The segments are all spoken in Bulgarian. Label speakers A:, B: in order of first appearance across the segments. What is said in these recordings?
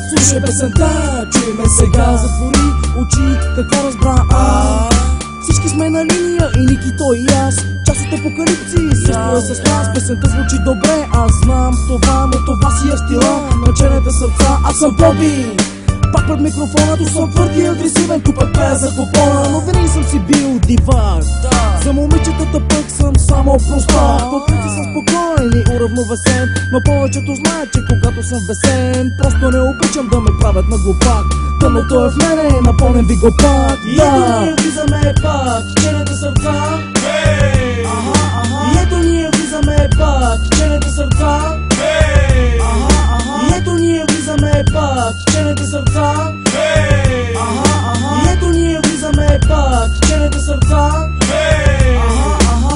A: Слушай песента, чуй ме сега. Затвори очи, какво разбра? Всички сме на линия, и Ники, той и аз. Част от Апокалипсис, също е с нас. Песента звучи добре, аз знам това, но това си е стила на черните сърца. Аз съм Боби, пак пред микрофона, то съм твърд и агресивен. Тук пея за купона, но винаги съм си бил дивак. За момичетата пък съм само проста. По принцип съм спокоен и уравновесен, но повечето знаят, че когато съм бесен, просто не обичам да ме правят на глупак. Тъмното е в мене, напълнен ви го пак. И ето ние влизаме пак, черните сърца. И ето ние влизаме пак, черните сърца. И ето ние влизаме пак, черните сърца. И ето ние влизаме пак, черните сърца.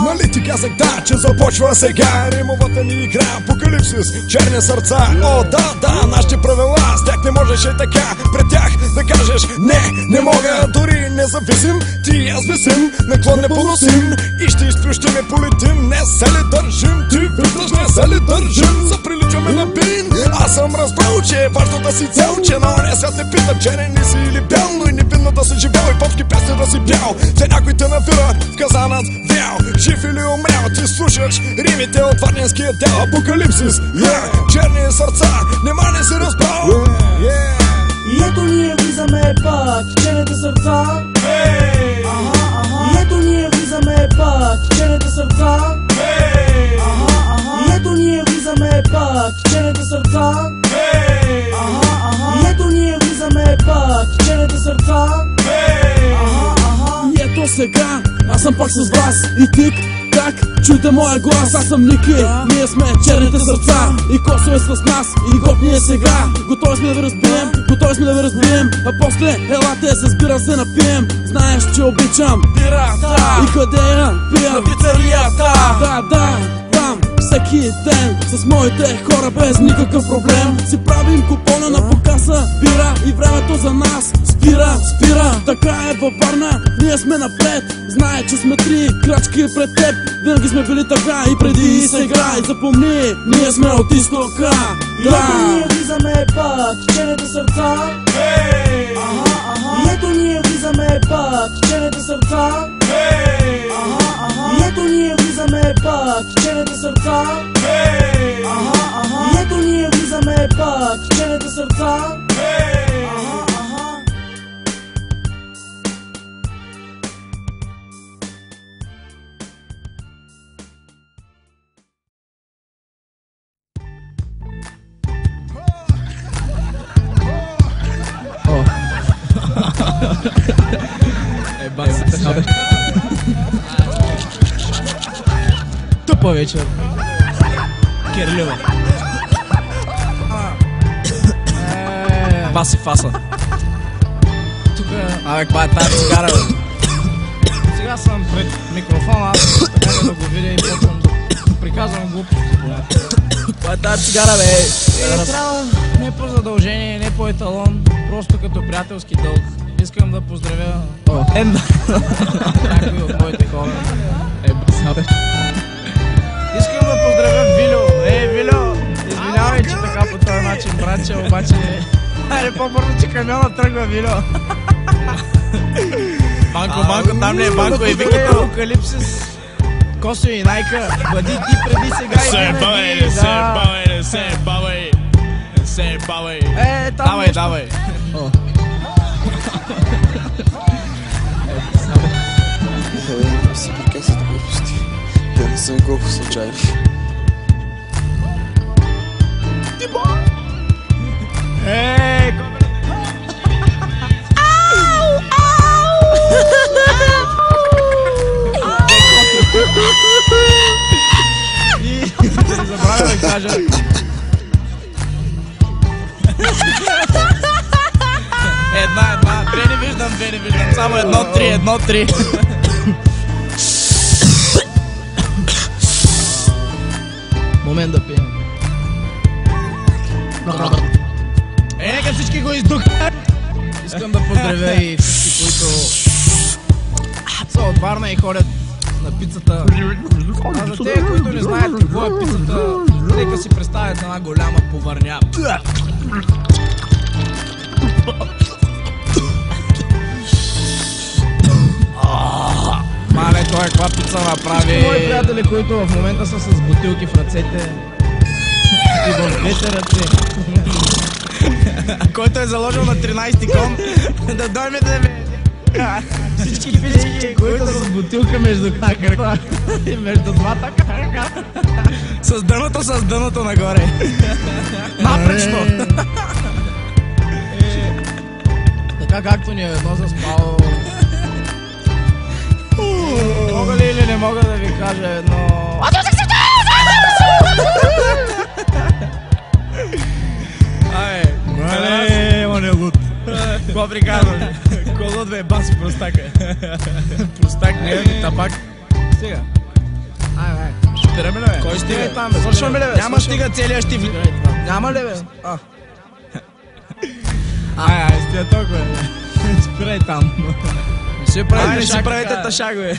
B: Нали ти казах да, че започва сега римовата ни игра Апокалипсис, черни сърца. О, да, нашите правила, с тях не можеш и така пред тях да кажеш не мога, дори независим. Ти аз висим, наклон не поносим и ще изплющим и полетим. Не се ли държим, ти виждаш, не се ли държим, заприличаме на бин. Аз съм разбрал, че е важно да си цел, че на оня свят те пита, черен ли си или бял, но и невинно да си живял и попски песни да си бял. Те някой те навира в казанът вял, жив или умрял, ти слушаш римите от варненския дел Апокалипсис, черни сърца, нема не си разбрал.
A: И ето ние влизаме пак, черните сърца. И ето ние влизаме пак, черните сърца. И ето ние влизаме пак, черните сърца. И ето ние влизаме пак, черните сърца. И ето сега, аз съм пак с вас и тик так, чуйте моя глас, аз съм Ники. Ние сме черните сърца и Косо е с нас и готни е сега. Готови сме да ви разбием, готови сме да ви разбием, а после елате се сбира се напием. Знаеш, че обичам пирата и къде я пия? На пицарията. Да, там всеки ден с моите хора без никакъв проблем си правим купона на покаса бира и времето за нас спира. Така е във Варна, ние сме напред. Знае, че сме 3 крачки пред теб. Винаги сме били така и преди и сега. И запомни, ние сме от изтока. И ето ние влизаме пак, черните сърца. И ето ние влизаме пак, черните сърца. И ето ние влизаме пак, черните сърца. И ето ние влизаме пак, черните сърца.
C: Тъпа вечер. Кирлива. Баси фаса. Тука... Абе, каква е тази цигара, бе?
D: Сега съм пред микрофона, аз така да го видя и почвам да приказвам глупости.
C: Каква е тази цигара, бе?
D: Трябва не по задължение, не по еталон, просто като приятелски дълг. Искам да поздравя някои от моите хора. Искам да поздравя Вилю. Вилю, извинявай, че така по този начин, братче, обаче... Айде по-бързо, че камиона тръгва, Вилю. Банко, там не е Банко и викате Апокалипсис. Косо и Найка, бъди ти преди сега и винаги.
C: Не се бавай. Давай.
E: Не си приказват глупости. Да не съм колко случайни.
D: Забравя да кажа. Една. Две не виждам. Само 1-3.
C: Момент да пием.
D: Нека всички го издухнат. Искам да поздравя и всички, които са от Варна и ходят на пицата. А за тези, които не знаят какво е пицата, нека си представят една голяма повърня.
C: каква пица направи.
D: Мои приятели, които в момента са с бутилки в ръцете и в двете ръце.
C: Който е заложил на 13-ти кон, да дойме да ме...
D: Всички пички, които са с бутилка между краката и между двата крака.
C: С дъното нагоре. Напречно!
D: Така както ни е едно заспало. Мога ли или не мога да ви кажа едно...
C: Мале, он е луд. Какво приказваш? Колот бе, баси простака. Простак не е, тапак.
D: Стига. Ай.
C: Спираме ли бе? Кой стига?
D: Там, свършваме ли бе?
C: Няма стига целия щиф.
D: Няма ли бе?
C: Ай, стига толкова. Спирай там. Не си правите ташагове.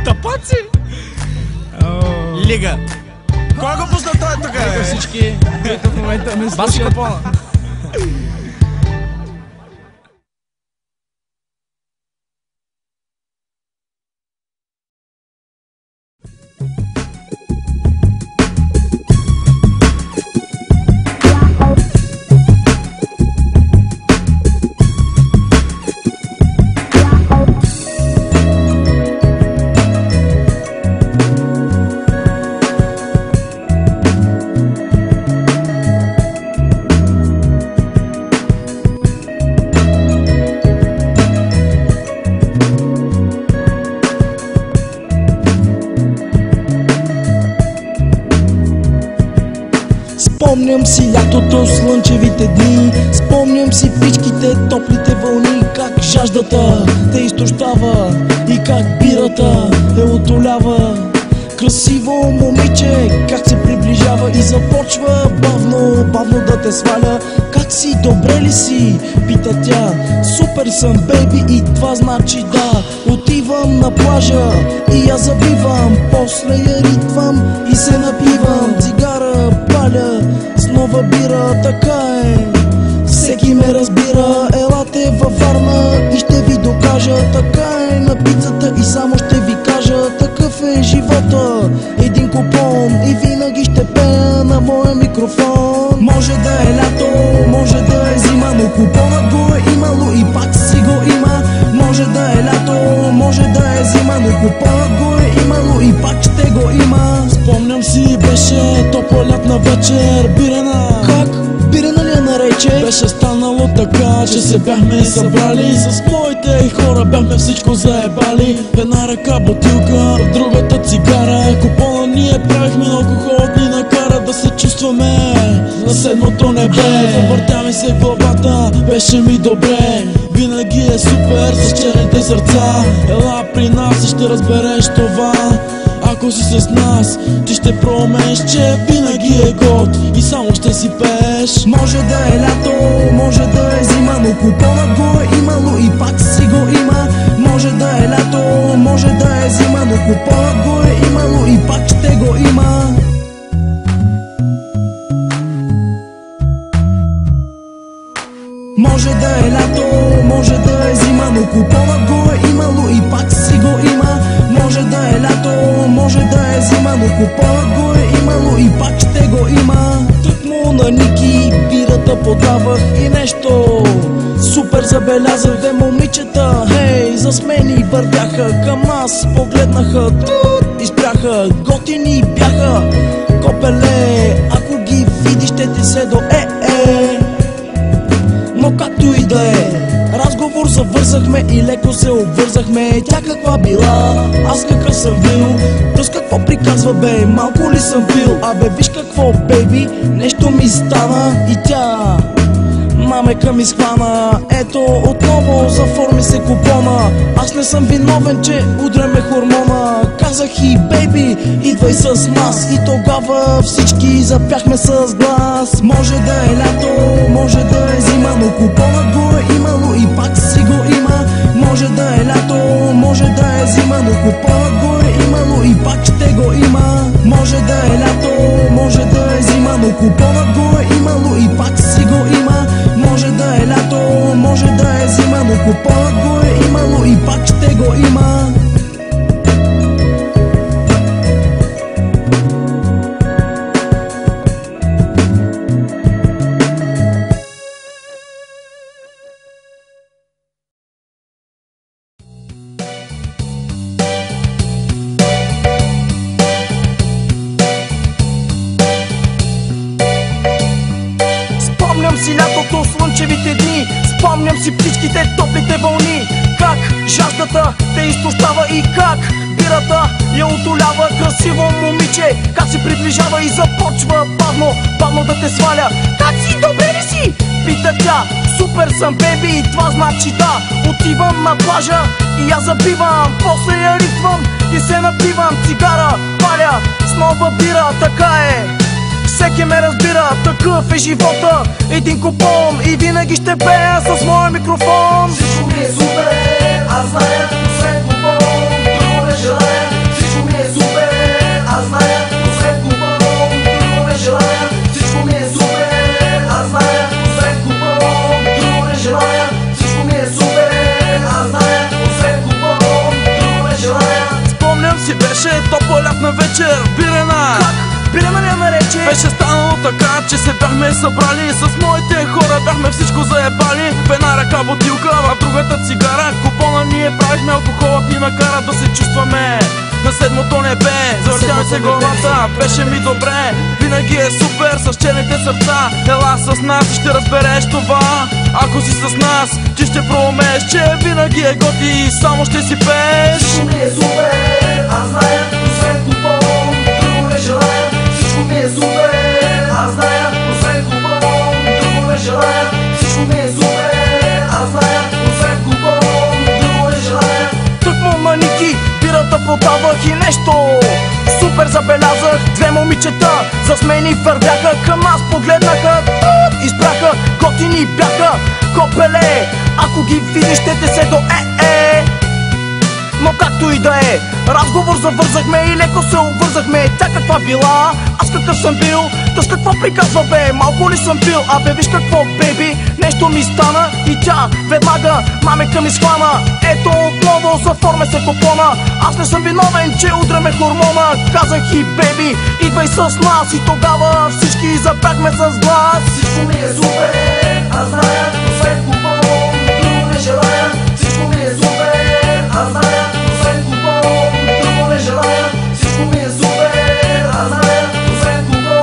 C: Тапаци! Лига! Кой го пусна той тук, бе?
D: Всички, които в момента ме
C: Баси
D: слушат.
C: капона.
F: Спомням си лятото, слънчевите дни. Спомням си пичките, топлите вълни. Как жаждата те изтощава и как бирата те утолява. Красиво момиче, как се приближава и започва бавно, бавно да те сваля. Как си, добре ли си? Пита тя. Супер съм, бейби, и това значи да. Отивам на плажа и я забивам. После я ритвам и се напивам. Цигара паля, с нова бира, така е. Всеки ме разбира, елате във Варна и ще ви докажа. Така е на пицата и само ще ви кажа. Такъв е живота, един купон и винаги ще пея на моя микрофон. Може да е лято, може да е зима, но купонът го е имало и пак си го има. Може да е лято, може да е зима, но купонът го е имало и пак ще го има.
A: Спомням си, беше топла лятна вечер, бирена.
F: Как? Бирена ли я нарече?
A: Беше станало така, че се бяхме събрали. С моите хора бяхме всичко заебали. В една ръка бутилка, в другата цигара. Купона ние правихме на алкохол, ни накара да се чувстваме на седмото небе. Завъртя ми се главата, беше ми добре. Винаги е супер с черните сърца. Ела при нас и ще разбереш това. Ако си с нас, ти ще проумееш, че винаги е год и само ще си пееш.
F: Може да е лято, може да е зима, но купонът го е имало и пак си го има. Може да е лято, може да е зима, но купонът го е имало и пак ще го има. Може да е лято, може да е зима, но купонът го е имало и пак си го има. Може да е лято, може да е зима, но купонът го е имало и пак ще го има. Тъкмо на Ники бирата подавах и нещо супер забелязах. Две момичета, хей, засмени вървяха към нас, погледнаха тут и спряха. Готини бяха, копеле, ако ги видиш ще ти се до но както и да е, разговор завързахме и леко се обвързахме. Тя каква била, аз какъв съм бил. Плюс какво приказва бе, малко ли съм пил. Абе виж какво бейби, нещо ми стана. И тя намека ми схвана. Ето отново заформи се купона. Аз не съм виновен, че удряме хормона. Казах и бейби, идвай с нас. И тогава всички запяхме с глас. Може да е лято, може да е зима, но купонът го е имало и пак си го има. Може да е лято, може да е зима, но купонът го е имало и пак ще го има. Може да е лято, може да е зима, но купонът го е имало и пак си го има. Може да е лято, може да е зима, но купонът го е имало и пак си лятото, слънчевите дни. Спомням си птичките, топлите вълни. Как жаждата те изтощава и как бирата я отолява. Красиво момиче, как се приближава и започва бавно да те сваля. Как си, добре ли си? Пита тя. Супер съм, беби, и това значи да. Отивам на плажа и я забивам. После я ритвам и се напивам. Цигара паля с нова бира, така е. Всеки ме разбира, такъв е живота. Един купон и винаги ще пея с моя микрофон.
G: Всичко ми е супер, аз зная, освен купон. Друго не желая, всичко ми е супер, аз зная, освен купон. Друго не желая, всичко ми е супер, аз зная, освен купон. Друго не желая, всичко ми е супер, аз зная, освен купон. Друго не желая.
A: Спомням си, беше топла лятна вечер, бирена.
F: Бирена ли я нарече?
A: Беше станало така, че се бяхме събрали. С моите хора бяхме всичко заебали. В една ръка бутилка, в другата цигара. Купона ние правихме, алкохолът ни ме кара да се чувстваме на седмото небе. Завъртяме се главата, беше ми добре. Винаги е супер с черните сърца. Ела с нас и ще разбереш това. Ако си с нас, ти ще проумееш, че винаги е готи и само ще си пееш.
G: Всичко ми е супер, аз зная, освен купон. Друго не желая, всичко ми е супер, аз зная, освен купон. Друго не желая, всичко ми е супер, аз зная, освен купон. Друго не желая.
F: Тъкмо на Ники бирата продавах и нещо супер забелязах. Две момичета засмени вървяха към нас, погледнаха, избраха, готини бяха. Копеле, ако ги видиш, ще те се до Но както и да е, разговор завързахме и леко се обвързахме. Тя каква била, аз какъв съм бил, тъж какво приказва бе, малко ли съм пил. Абе виж какво, беби, нещо ми стана и тя веднага мамека ми схвана. Ето отново заформя се купона. Аз не съм виновен, че удряме хормона. Казах и беби, идвай с нас. И тогава всички запяхме с глас.
G: Всичко ми е супер, аз зная, освен купон. Друго не желая, всичко ми е супер, аз зная, освен купон. Друго не желая, всичко ми е супер, аз зная, освен купон.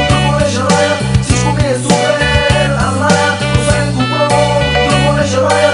G: Друго не желая, всичко ми е супер, аз зная, освен купон. Друго не желая.